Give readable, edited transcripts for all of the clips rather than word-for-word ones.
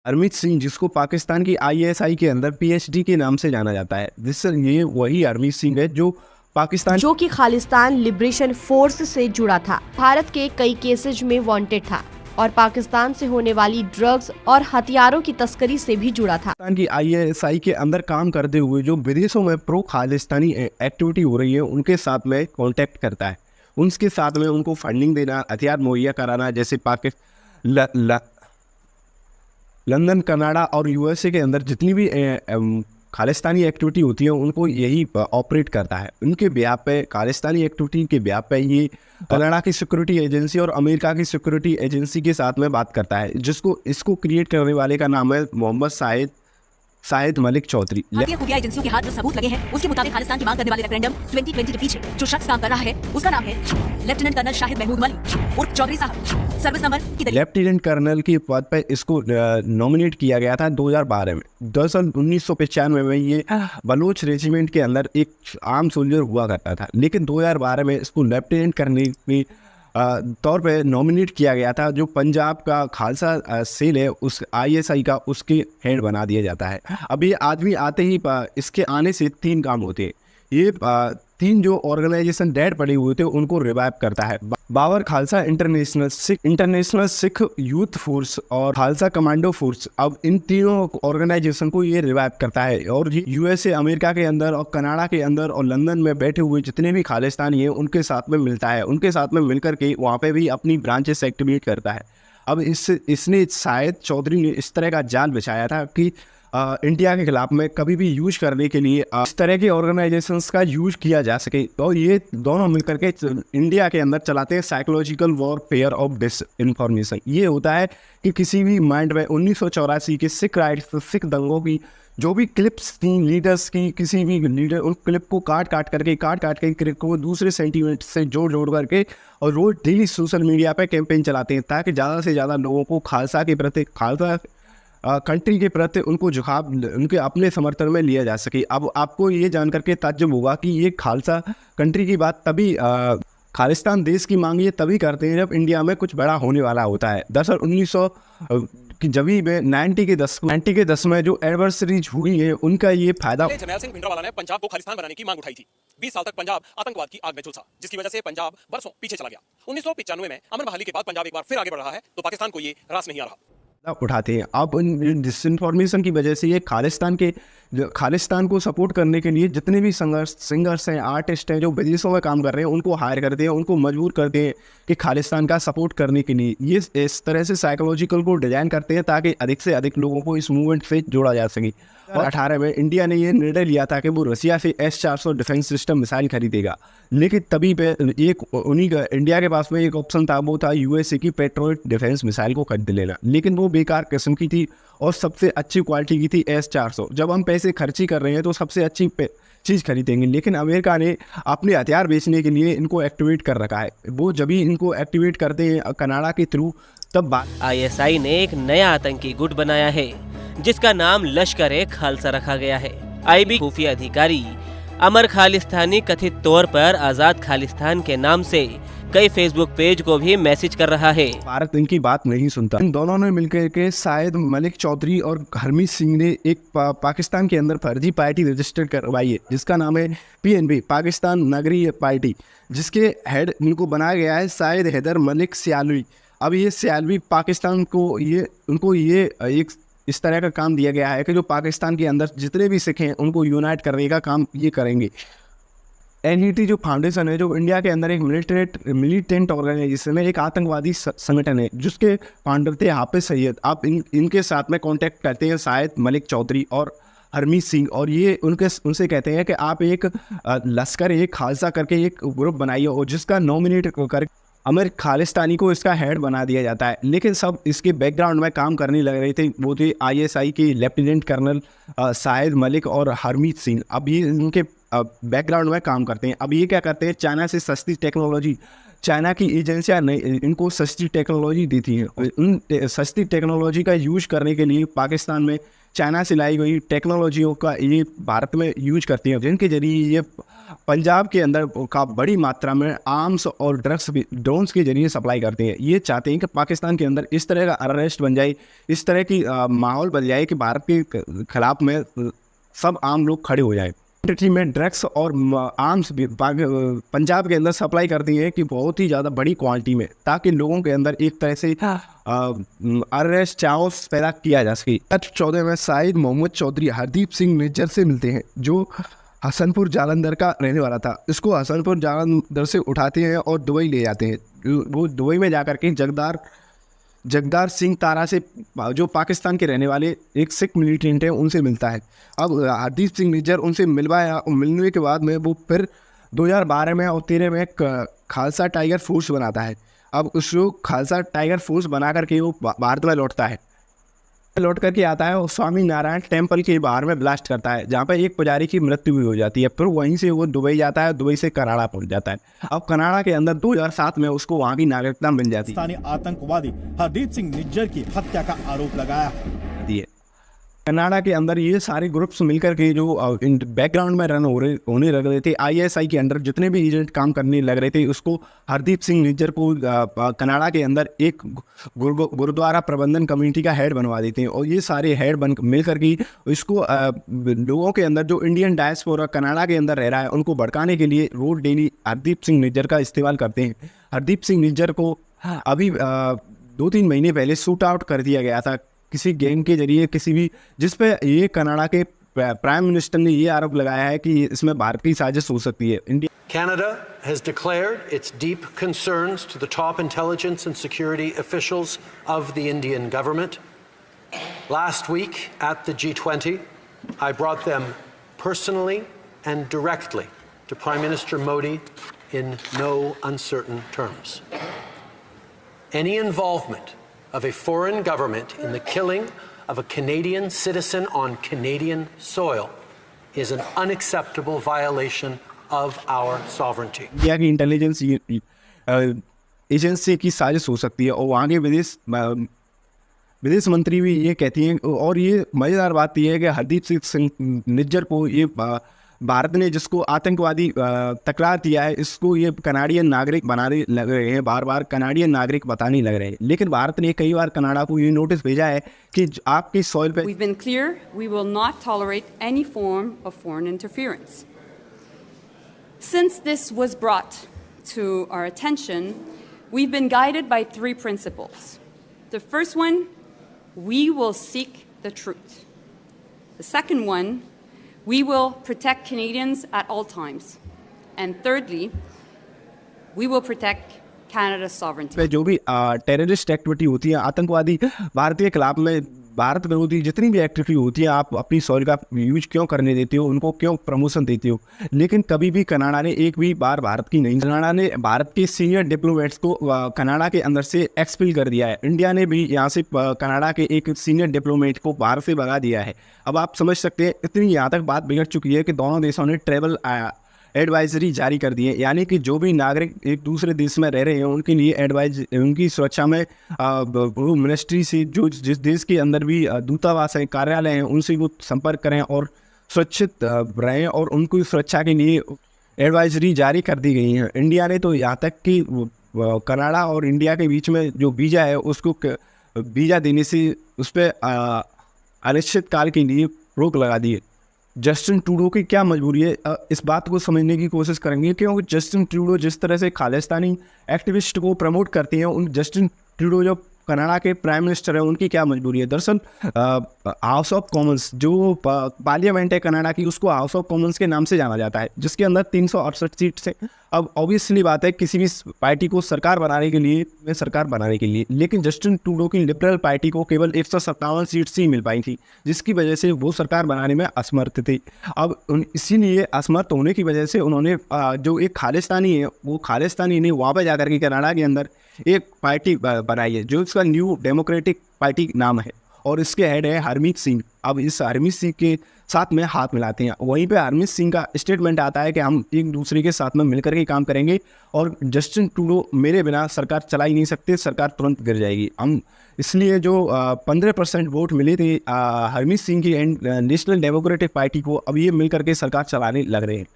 हरमीत सिंह, जिसको पाकिस्तान की आईएसआई के अंदर पीएचडी के नाम से जाना जाता है, जिससे ये वही हरमीत सिंह है जो पाकिस्तान जो कि खालिस्तान लिबरेशन फोर्स से जुड़ा था, भारत के कई केसेज में वांटेड था और पाकिस्तान से होने वाली ड्रग्स और हथियारों की तस्करी से भी जुड़ा था। पाकिस्तान की आईएसआई के अंदर काम करते हुए जो विदेशों में प्रो खालिस्तानी एक्टिविटी हो रही है उनके साथ में कांटेक्ट करता है, उनके साथ में उनको फंडिंग देना, हथियार मुहैया कराना। जैसे लंदन, कनाडा और यूएसए के अंदर जितनी भी खालिस्तानी एक्टिविटी होती है उनको यही ऑपरेट करता है। उनके ब्याह पे, खालिस्तानी एक्टिविटी के ब्याह पे ये कनाडा की सिक्योरिटी एजेंसी और अमेरिका की सिक्योरिटी एजेंसी के साथ में बात करता है, जिसको इसको क्रिएट करने वाले का नाम है मोहम्मद शाहिद मलिक चौधरी। भारतीय खुफिया एजेंसियों के हाथ जो सबूत लगे हैं उसके मुताबिक खालिस्तान की मांग करने वाले रेफरेंडम 2020 के पीछे जो शख्स काम कर रहा है उसका नाम है लेफ्टिनेंट कर्नल शाहिद महमूद मलिक उर्फ चौधरी साहब। सर्विस नंबर की लेफ्टिनेंट कर्नल के पद पर इसको नॉमिनेट किया गया था 2012 में। दरअसल 1995 में ये बलोच रेजिमेंट के अंदर एक आम सोल्जर हुआ करता था, लेकिन 2012 में इसको लेफ्टिनेंट कर्नल की तौर पे नॉमिनेट किया गया था। जो पंजाब का खालसा सेल है उस आईएसआई का, उसके हेड बना दिया जाता है। अब ये आदमी आते ही इसके आने से 3 काम होते हैं। ये 3 जो ऑर्गेनाइजेशन डेड पड़े हुए थे उनको रिवाइव करता है। Babbar Khalsa international Sikh youth force और खालसा कमांडो फोर्स। अब इन तीनों ऑर्गेनाइजेशन को ये रिवाइव करता है और यूएसए, अमेरिका के अंदर और कनाडा के अंदर और लंदन में बैठे हुए जितने भी खालिस्तानी हैं उनके साथ में मिलता है। उनके साथ में मिलकर के वहाँ पे भी अपनी ब्रांचेस एक्टिवेट करता है। अब इसने शायद चौधरी ने इस तरह का जाल बिछाया था कि इंडिया के खिलाफ में कभी भी यूज करने के लिए इस तरह के ऑर्गेनाइजेशंस का यूज किया जा सके। और ये दोनों मिलकर के इंडिया के अंदर चलाते हैं psychological warfare of disinformation. ये होता है कि किसी भी माइंड में 1984 के सिख राइट्स, सिख दंगों की जो भी क्लिप्स थी लीडर्स की, किसी भी लीडर उन क्लिप को काट काट करके क्लिप को दूसरे सेंटीमेंट से जोड़ करके और रोज डेली सोशल मीडिया पे कैंपेन चलाते हैं ताकि ज़्यादा से ज़्यादा लोगों को खालसा के प्रति, खालसा कंट्री के प्रति उनको झुकाव उनके अपने समर्थन में लिया जा सके। अब आपको ये जान करके ताज्जुब होगा कि ये खालसा कंट्री की बात तभी खालिस्तान देश की मांग ये तभी करते हैं जब इंडिया में कुछ बड़ा होने वाला होता है। दरअसल 1900 की जभी में 90 के 10 में जो एडवर्सरीज हुई है उनका ये फायदा। जरनैल सिंह भिंडरावाला ने पंजाब को खालिस्तान बनाने की मांग उठाई थी। 20 साल तक पंजाब आतंकवाद की आग में झुलसा, जिसकी वजह से पंजाब बरसों पीछे चला गया। 1995 में अमन बहाली के बाद पंजाब एक बार फिर आगे बढ़ रहा है तो पाकिस्तान को ये रास नहीं आ रहा उठाते हैं। अब डिसइंफॉर्मेशन की वजह से ये खालिस्तान को सपोर्ट करने के लिए जितने भी सिंगर्स हैं, आर्टिस्ट हैं जो विदेशों में काम कर रहे हैं उनको हायर करते हैं, उनको मजबूर करते हैं कि खालिस्तान का सपोर्ट करने के लिए। ये इस तरह से साइकोलॉजिकल को डिजाइन करते हैं ताकि अधिक से अधिक लोगों को इस मूवमेंट से जोड़ा जा सके। और 2018 में इंडिया ने ये निर्णय लिया था कि वो रसिया से S-400 डिफेंस सिस्टम मिसाइल खरीदेगा, लेकिन तभी पे इंडिया के पास में एक ऑप्शन था, वो था यूएसए की पेट्रोइट डिफेंस मिसाइल को खरीद लेना, लेकिन वो बेकार किस्म की थी और सबसे अच्छी क्वालिटी की थी S-400। जब हम पैसे खर्ची कर रहे हैं तो सबसे अच्छी चीज़ खरीदेंगे, लेकिन अमेरिका ने अपने हथियार बेचने के लिए इनको एक्टिवेट कर रखा है। वो जब भी इनको एक्टिवेट करते हैं कनाडा के थ्रू तब आईएसआई ने एक नया आतंकी गुट बनाया है जिसका नाम लश्कर-ए-खालसा रखा गया है। आईबी खुफिया अधिकारी अमर खालिस्तानी कथित तौर पर आजाद खालिस्तान के नाम से कई फेसबुक पेज को भी मैसेज कर रहा है। भारत इनकी बात नहीं सुनता। इन दोनों ने मिलकर के शाहिद मलिक चौधरी और हरमीत सिंह ने एक पाकिस्तान के अंदर फर्जी पार्टी रजिस्टर करवाई है जिसका नाम है PNP, पाकिस्तान नागरिक पार्टी, जिसके हेड इनको बनाया गया है शाहिद हैदर मलिक सियालवी। अब ये सियालवी पाकिस्तान को उनको एक इस तरह का काम दिया गया है कि जो पाकिस्तान के अंदर जितने भी सिख हैं उनको यूनाइट करने का काम ये करेंगे। NET जो फाउंडेशन है, जो इंडिया के अंदर एक मिलिटेंट ऑर्गेनाइजेशन है, एक आतंकवादी संगठन है जिसके फाउंडर थे हाफिज सैयद। आप इनके साथ में कांटेक्ट करते हैं शाहिद मलिक चौधरी और हरमीत सिंह, और ये उनसे कहते हैं कि आप एक लश्कर एक खालसा करके एक ग्रुप बनाइए और जिसका नॉमिनेट कर अमर खालिस्तानी को इसका हेड बना दिया जाता है। लेकिन सब इसके बैकग्राउंड में काम करने लग रहे थे, वो थे ISI के लेफ्टिनेंट कर्नल शाहिद मलिक और हरमीत सिंह। अब ये इनके बैकग्राउंड में काम करते हैं। अब ये क्या करते हैं, चाइना से सस्ती टेक्नोलॉजी चाइना की एजेंसियां ने इनको सस्ती टेक्नोलॉजी दी थी। उन सस्ती टेक्नोलॉजी का यूज करने के लिए पाकिस्तान में चाइना से लाई गई टेक्नोलॉजियों का ये भारत में यूज करती हैं, जिनके जरिए ये पंजाब के अंदर का बड़ी मात्रा में आर्म्स और ड्रग्स भी ड्रोन्स के जरिए सप्लाई करते हैं। ये चाहते हैं कि पाकिस्तान के अंदर इस तरह का अरेस्ट बन जाए, इस तरह की माहौल बन जाए कि भारत के खिलाफ में सब आम लोग खड़े हो जाएं। क्वांटिटी में ड्रग्स और आर्म्स भी पंजाब के अंदर सप्लाई करती हैं कि बहुत ही ज़्यादा बड़ी क्वांटिटी में, ताकि लोगों के अंदर एक तरह से अरेस्ट चाओस पैदा किया जा सके। 14 में शाहिद मोहम्मद चौधरी हरदीप सिंह निज्जर से मिलते हैं, जो हसनपुर जालंधर का रहने वाला था। इसको हसनपुर जालंधर से उठाते हैं और दुबई ले जाते हैं। वो दुबई में जाकर के जगदार सिंह तारा से, जो पाकिस्तान के रहने वाले एक सिख मिलिटेंट हैं, उनसे मिलता है। अब हरदीप सिंह निज्जर उनसे मिलवाया, मिलने के बाद में वो फिर 2012 में और 13 में खालसा टाइगर फोर्स बनाता है। अब उसको खालसा टाइगर फोर्स बना करके वो भारत में लौटता है, लौट करके आता है और स्वामी नारायण टेम्पल के बाहर में ब्लास्ट करता है, जहाँ पर एक पुजारी की मृत्यु भी हो जाती है। फिर वहीं से वो दुबई जाता है, दुबई से कनाडा पहुंच जाता है। अब कनाडा के अंदर 2007 में उसको वहाँ की नागरिकता मिल जाती है। पाकिस्तानी आतंकवादी हरदीप सिंह निज्जर की हत्या का आरोप लगाया है। कनाडा के अंदर ये सारे ग्रुप्स मिलकर के जो बैकग्राउंड में रन होने लग रहे थे, ISI के अंदर जितने भी एजेंट काम करने लग रहे थे, उसको हरदीप सिंह निज्जर को कनाडा के अंदर एक गुरुद्वारा प्रबंधन कमेटी का हेड बनवा देते हैं। और ये सारे हेड मिल करके इसको लोगों के अंदर जो इंडियन डायस्पोरा कनाडा के अंदर रह रहा है, उनको भड़काने के लिए रोज डेली हरदीप सिंह निज्जर का इस्तेमाल करते हैं। हरदीप सिंह निज्जर को अभी 2-3 महीने पहले शूट आउट कर दिया गया था किसी गैंग के जरिए, किसी भी, जिस पे ये कनाडा के प्राइम मिनिस्टर ने ये आरोप लगाया है कि इसमें भारत की साजिश हो सकती है। India Canada has declared its deep concerns to the top intelligence and security officials of the Indian government. Last week at the G20, I brought them personally and directly to Prime Minister Modi in no uncertain terms. Any involvement of a foreign government in the killing of a Canadian citizen on Canadian soil is an unacceptable violation of our sovereignty. India की intelligence agency की साजिश हो सकती है, और वहाँ के विदेश मंत्री भी ये कहती हैं। और ये मज़ेदार बात यह है कि हरदीप सिंह निज्जर को ये भारत ने जिसको आतंकवादी तकरार दिया है, इसको ये कनाडियन नागरिक बनाने लग रहे हैं, बार बार कनाडियन नागरिक बताने लग रहे हैं। लेकिन भारत ने कई बार कनाडा को ये नोटिस भेजा है कि आपकी सॉइल पे We've been clear we will not tolerate any form of foreign interference. Since this was brought to our attention, we've been guided by 3 principles. The first one, we will seek the truth. The second one, we will protect Canadians at all times. And thirdly, we will protect Canada's sovereignty. पे जो भी terrorist activity होती है, आतंकवादी भारत के खिलाफ में भारत विरोधी जितनी भी एक्टिविटी होती है, आप अपनी सॉइल का यूज क्यों करने देते हो, उनको क्यों प्रमोशन देते हो। लेकिन कभी भी कनाडा ने एक भी बार भारत की नहीं, कनाडा ने भारत के सीनियर डिप्लोमेट्स को कनाडा के अंदर से एक्सपेल कर दिया है। इंडिया ने भी यहाँ से कनाडा के एक सीनियर डिप्लोमेट को बाहर से भगा दिया है। अब आप समझ सकते हैं इतनी यहाँ तक बात बिगड़ चुकी है कि दोनों देशों ने ट्रेवल एडवाइजरी जारी कर दी है, यानी कि जो भी नागरिक एक दूसरे देश में रह रहे हैं उनके लिए उनकी सुरक्षा में वो मिनिस्ट्री से, जो जिस देश के अंदर भी दूतावास है, कार्यालय हैं, उनसे वो संपर्क करें और सुरक्षित रहें, और उनकी सुरक्षा के लिए एडवाइजरी जारी कर दी गई है। इंडिया ने तो यहाँ तक कि कनाडा और इंडिया के बीच में जो वीज़ा है उसको वीज़ा देने से उस पर अनिश्चित काल के लिए रोक लगा दी है। जस्टिन ट्रूडो की क्या मजबूरी है, इस बात को समझने की कोशिश करेंगे, क्योंकि जस्टिन ट्रूडो जिस तरह से खालिस्तानी एक्टिविस्ट को प्रमोट करते हैं, उन जस्टिन ट्रूडो जो कनाडा के प्राइम मिनिस्टर हैं, उनकी क्या मजबूरी है। दरअसल हाउस ऑफ कॉमन्स जो पार्लियामेंट है कनाडा की, उसको हाउस ऑफ कॉमन्स के नाम से जाना जाता है, जिसके अंदर 368 सीट्स हैं। अब ऑब्वियसली बात है किसी भी पार्टी को सरकार बनाने के लिए, लेकिन जस्टिन ट्रूडो की लिबरल पार्टी को केवल 157 सीट्स ही मिल पाई थी, जिसकी वजह से वो सरकार बनाने में असमर्थ थे। अब इसीलिए असमर्थ होने की वजह से उन्होंने जो एक खालिस्तानी है, वो खालिस्तानी ने वहाँ पर जाकर के कनाडा के अंदर एक पार्टी बनाई है, जो इसका न्यू डेमोक्रेटिक पार्टी नाम है, और इसके हेड है हरमीत सिंह। अब इस हरमीत सिंह के साथ में हाथ मिलाते हैं। वहीं पे हरमीत सिंह का स्टेटमेंट आता है कि हम एक दूसरे के साथ में मिलकर के काम करेंगे और जस्टिन ट्रूडो मेरे बिना सरकार चला ही नहीं सकते, सरकार तुरंत गिर जाएगी। हम इसलिए जो 15% वोट मिले थे हरमीत सिंह की एंड नेशनल डेमोक्रेटिक पार्टी को, अब ये मिल करके सरकार चलाने लग रहे हैं।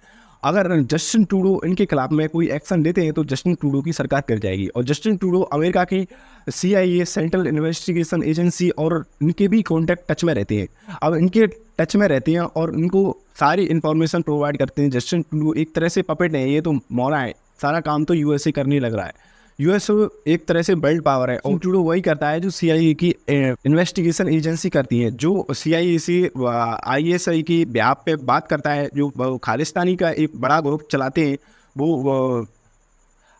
अगर जस्टिन ट्रूडो इनके खिलाफ में कोई एक्शन लेते हैं तो जस्टिन ट्रूडो की सरकार गिर जाएगी। और जस्टिन ट्रूडो अमेरिका की CIA सेंट्रल इन्वेस्टिगेशन एजेंसी और इनके भी कॉन्टैक्ट टच में रहते हैं। अब इनके टच में रहते हैं और इनको सारी इन्फॉर्मेशन प्रोवाइड करते हैं। जस्टिन ट्रूडो एक तरह से पपेट है, ये तो मौला है, सारा काम तो USA करने लग रहा है। US एक तरह से वर्ल्ड पावर है और ट्रूडो वही करता है जो CIA की इन्वेस्टिगेशन एजेंसी करती है। जो CIA से ISI की ब्याह पे बात करता है, जो खालिस्तानी का एक बड़ा ग्रुप चलाते हैं वो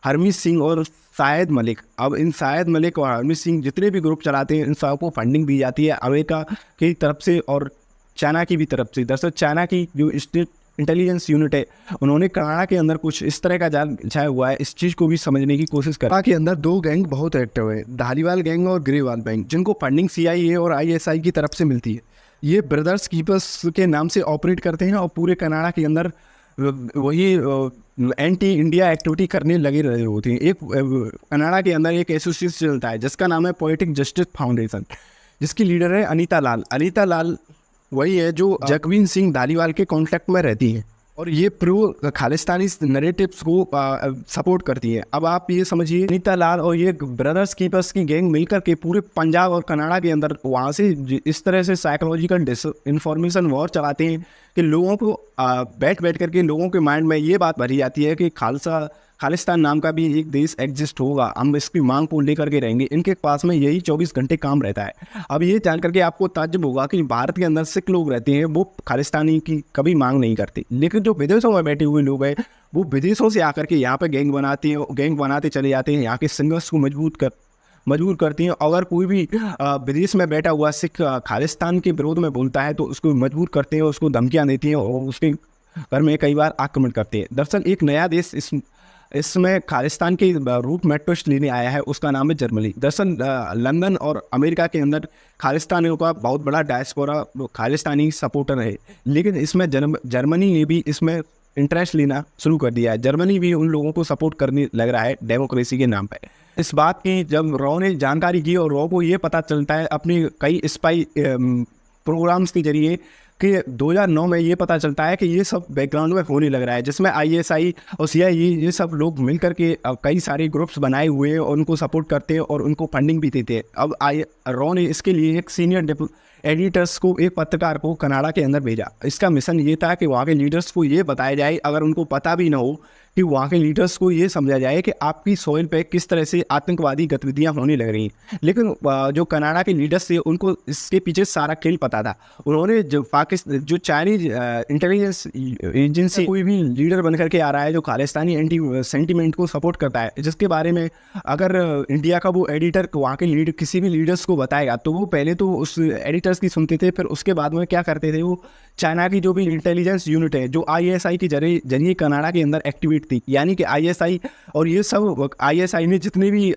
हरमीत सिंह और शाहिद मलिक। अब इन शाहिद मलिक और हरमीत सिंह जितने भी ग्रुप चलाते हैं इन सबको फंडिंग दी जाती है अमेरिका की तरफ से और चाइना की भी तरफ से। दरअसल चाइना की जो स्टेट इंटेलिजेंस यूनिट है उन्होंने कनाडा के अंदर कुछ इस तरह का जाल बिछाया हुआ है, इस चीज़ को भी समझने की कोशिश करा। के अंदर दो गैंग बहुत एक्टिव है, धारीवाल गैंग और ग्रेवाल गैंग, जिनको फंडिंग CIA और ISI की तरफ से मिलती है। ये ब्रदर्स कीपर्स के नाम से ऑपरेट करते हैं और पूरे कनाडा के अंदर वही एंटी इंडिया एक्टिविटी करने लगे रहे होते हैं। एक कनाडा के अंदर एक एसोसिएशन चलता है जिसका नाम है पोएटिक जस्टिस फाउंडेशन, जिसकी लीडर है अनीता लाल। अनीता लाल वही है जो जगवीर सिंह धालीवाल के कॉन्टैक्ट में रहती हैं और ये प्रो खालिस्तानी नैरेटिव्स को सपोर्ट करती है। अब आप ये समझिए अनीता लाल और ये ब्रदर्स कीपर्स की गैंग मिलकर के पूरे पंजाब और कनाडा के अंदर वहाँ से इस तरह से साइकोलॉजिकल डिसइंफॉर्मेशन वॉर चलाते हैं कि लोगों को बैठ करके लोगों के माइंड में ये बात भरी जाती है कि खालिस्तान नाम का भी एक देश एग्जिस्ट होगा, हम इसकी मांग को लेकर के रहेंगे। इनके पास में यही 24 घंटे काम रहता है। अब ये जान करके आपको ताज्जुब होगा कि भारत के अंदर सिख लोग रहते हैं वो खालिस्तानी की कभी मांग नहीं करते, लेकिन जो विदेशों में बैठे हुए लोग हैं वो विदेशों से आकर के यहाँ पे गैंग बनाते हैं, गैंग बनाते चले जाते हैं, यहाँ के सिंगर्स को मजबूर करती हैं। अगर कोई भी विदेश में बैठा हुआ सिख खालिस्तान के विरोध में बोलता है तो उसको मजबूर करते हैं, उसको धमकियाँ देती हैं और उसके घर में कई बार आक्रमण करते हैं। दरअसल एक नया देश इसमें खालिस्तान के रूप में ट्विस्ट लेने आया है, उसका नाम है जर्मनी। दरअसल लंदन और अमेरिका के अंदर खालिस्तानियों का बहुत बड़ा डायस्पोरा खालिस्तानी सपोर्टर है, लेकिन इसमें जर्मनी ने भी इसमें इंटरेस्ट लेना शुरू कर दिया है। जर्मनी भी उन लोगों को सपोर्ट करने लग रहा है डेमोक्रेसी के नाम पर। इस बात की जब रॉ ने जानकारी की और रॉ को ये पता चलता है अपनी कई स्पाई प्रोग्राम्स के जरिए कि 2009 में ये पता चलता है कि ये सब बैकग्राउंड में होने लग रहा है, जिसमें ISI और CIA ये सब लोग मिल करके कई सारे ग्रुप्स बनाए हुए हैं और उनको सपोर्ट करते हैं और उनको फंडिंग भी देते हैं। अब रॉ ने इसके लिए एक सीनियर एडिटर्स को, एक पत्रकार को कनाडा के अंदर भेजा। इसका मिशन ये था कि वहाँ के लीडर्स को ये बताया जाए, अगर उनको पता भी ना हो, कि वहाँ के लीडर्स को ये समझा जाए कि आपकी सॉइल पे किस तरह से आतंकवादी गतिविधियाँ होने लग रही हैं। लेकिन जो कनाडा के लीडर्स थे उनको इसके पीछे सारा खेल पता था। उन्होंने जो चाइनीज इंटेलिजेंस एजेंसी कोई भी लीडर बन करके आ रहा है जो खालिस्तानी एंटी सेंटीमेंट को सपोर्ट करता है, जिसके बारे में अगर इंडिया का वो एडिटर वहाँ के लीडर किसी भी लीडर्स को बताएगा तो वो पहले तो उस एडिटर्स की सुनते थे, फिर उसके बाद में क्या करते थे, वो चाइना की जो भी इंटेलिजेंस यूनिट है जो ISI के जरिए कनाडा के अंदर एक्टिवेट थी, यानी कि ISI और ये सब ISI ने जितने भी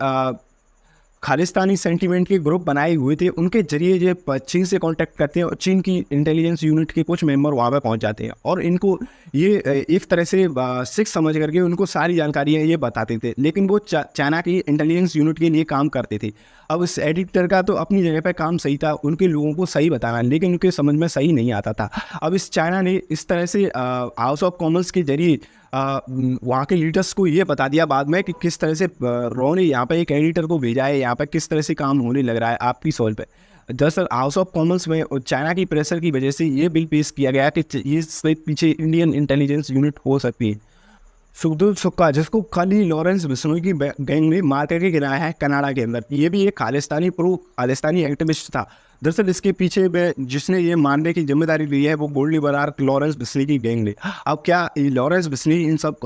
खालिस्तानी सेंटीमेंट के ग्रुप बनाए हुए थे उनके जरिए ये चीन से कांटेक्ट करते हैं और चीन की इंटेलिजेंस यूनिट के कुछ मेंबर वहाँ पे पहुँच जाते हैं और इनको ये एक तरह से सिख समझ करके उनको सारी जानकारियाँ ये बताते थे। लेकिन वो चाइना की इंटेलिजेंस यूनिट के लिए काम करते थे। अब इस एडिटर का तो अपनी जगह पे काम सही था, उनके लोगों को सही बताना, लेकिन उनके समझ में सही नहीं आता था। अब इस चाइना ने इस तरह से हाउस ऑफ कॉमन्स के जरिए वहाँ के लीडर्स को ये बता दिया बाद में कि किस तरह से रॉ ने यहाँ पे एक एडिटर को भेजा है, यहाँ पे किस तरह से काम होने लग रहा है आपकी सॉइल पे। दरअसल हाउस ऑफ कॉमन्स में चाइना की प्रेशर की वजह से ये बिल पेश किया गया कि ये पीछे इंडियन इंटेलिजेंस यूनिट हो सकती है। सुखदुल सुक्का, जिसको खाली लॉरेंस बिश्नोई की गैंग ने मार करके गिराया है कनाडा के अंदर, ये भी एक खालिस्तानी एक्टिविस्ट था। दरअसल इसके पीछे जिसने ये मारने की जिम्मेदारी ली है वो गोल्डी बरार लॉरेंस बिश्नोई की गैंग ने। अब क्या लॉरेंस बिश्नोई इन सब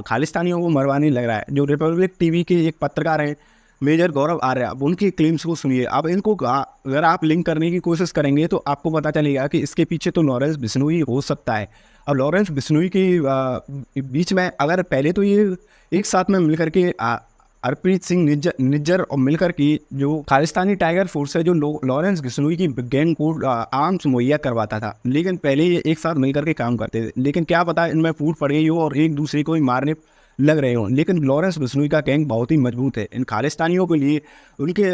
खालिस्तानियों को मरवाने लग रहा है? जो रिपब्लिक TV के एक पत्रकार हैं मेजर गौरव आर्य, अब उनकी क्लेम्स को सुनिए। अब इनको अगर आप लिंक करने की कोशिश करेंगे तो आपको पता चलेगा कि इसके पीछे तो लॉरेंस बिश्नोई हो सकता है। अब लॉरेंस बिश्नोई के बीच में अगर पहले तो ये एक साथ में मिल करके हरप्रीत सिंह निज्जर और मिलकर की जो खालिस्तानी टाइगर फोर्स है, जो लॉरेंस बिश्नोई की गैंग को आर्म्स मुहैया करवाता था। लेकिन पहले ये एक साथ मिलकर के काम करते थे, लेकिन क्या पता इनमें फूट पड़ गई हो और एक दूसरे को ही मारने लग रहे हों। लेकिन लॉरेंस बिश्नोई का गैंग बहुत ही मजबूत है। इन खालिस्तानियों के लिए उनके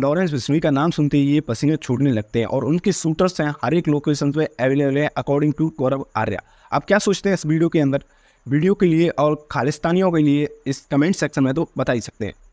लॉरेंस बिश्नोई का नाम सुनते ही ये पसीने छूटने लगते हैं और उनके शूटर्स हैं हर एक लोकेशन पे अवेलेबल है, अकॉर्डिंग टू गौरव आर्या। आप क्या सोचते हैं इस वीडियो के अंदर? वीडियो के लिए और खालिस्तानियों के लिए इस कमेंट सेक्शन में तो बता ही सकते हैं।